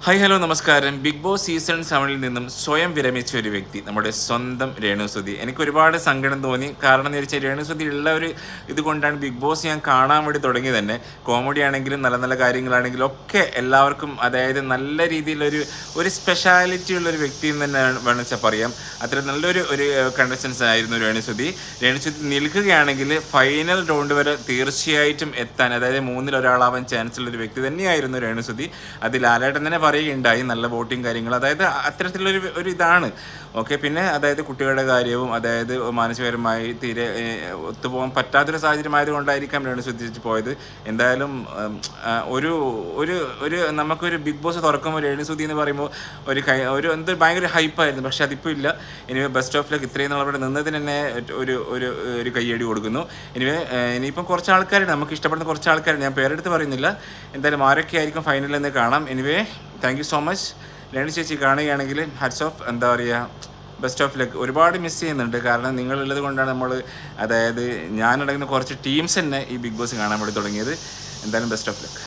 Hi hello നമസ്കാരം. Big boss season 7 നിന്നും സ്വയം വിരമിച്ച ഒരു വ്യക്തി നമ്മുടെ സ്വന്തം രേണുസുതി. എനിക്ക് ഒരുപാട് സങ്കടം തോന്നി. കാരണം എന്ന് വെച്ചാൽ രേണുസുതി ഉള്ള ഒരു ഇതുകൊണ്ടാണ് ബിഗ് ബോസ് ഞാൻ കാണാൻ വേണ്ടി തുടങ്ങി തന്നെ. കോമഡി ആണെങ്കിലും നല്ല നല്ല കാര്യങ്ങളാണെങ്കിലും ഒക്കെ എല്ലാവർക്കും അതായത് നല്ല രീതിയിലൊരു ഒരു സ്പെഷ്യാലിറ്റി ഉള്ളൊരു വ്യക്തി എന്ന് തന്നെ വേണമെച്ചാൽ പറയാം. അത്ര നല്ലൊരു കണ്ടസ്റ്റൻസ് ആയിരുന്നു രേണുസുതി. നിൽക്കുകയാണെങ്കിൽ ഫൈനൽ റൗണ്ട് വരെ തീർച്ചയായിട്ടും എത്താൻ, അതായത് മൂന്നിൽ ഒരാളാവാൻ ചാൻസ് ഉള്ളൊരു വ്യക്തി തന്നെയായിരുന്നു രേണുസുതി. അത് ലാലേട്ടൻ തന്നെ പറയുകയുണ്ടായി, നല്ല വോട്ടിങ് കാര്യങ്ങൾ, അതായത് അത്തരത്തിലുള്ളൊരു ഇതാണ്. ഓക്കെ, പിന്നെ അതായത് കുട്ടികളുടെ കാര്യവും അതായത് മാനസികപരമായി തീരെ ഒത്തുപോകാൻ പറ്റാത്തൊരു സാഹചര്യം ആയതുകൊണ്ടായിരിക്കാം രേണുസുതി പോയത്. എന്തായാലും ഒരു ഒരു ഒരു നമുക്കൊരു ബിഗ് ബോസ് തുറക്കുമ്പോൾ രേണുസുതി എന്ന് പറയുമ്പോൾ ഒരു എന്ത് ഭയങ്കര ഹൈപ്പായിരുന്നു. പക്ഷെ അതിപ്പോൾ ഇല്ല. ഇനി ബെസ്റ്റ് ഓഫ് ലക്ക് ഇത്രയും നാൾ അവിടെ നിന്നതിന് തന്നെ ഒരു ഒരു ഒരു കയ്യടി കൊടുക്കുന്നു. ഇനിയിപ്പം കുറച്ച് ആൾക്കാരുണ്ട്, നമുക്ക് ഇഷ്ടപ്പെടുന്ന കുറച്ച് ആൾക്കാരുണ്ട്, ഞാൻ പേരെടുത്ത് പറയുന്നില്ല. എന്തായാലും ആരൊക്കെ ആയിരിക്കും ഫൈനലിൽ നിന്ന് കാണാം. Thank you so much. Renu ചേച്ചി കാണുകയാണെങ്കിൽ ഹാറ്റ്സ് ഓഫ്. എന്താ പറയുക, ബെസ്റ്റ് ഓഫ് ലക്ക്. ഒരുപാട് മിസ് ചെയ്യുന്നുണ്ട്, കാരണം നിങ്ങളുള്ളത് കൊണ്ടാണ് നമ്മൾ, അതായത് ഞാനടങ്ങുന്ന കുറച്ച് ടീംസ് തന്നെ ഈ ബിഗ് ബോസ് കാണാൻ വേണ്ടി തുടങ്ങിയത്. എന്തായാലും ബെസ്റ്റ് ഓഫ് ലക്ക്.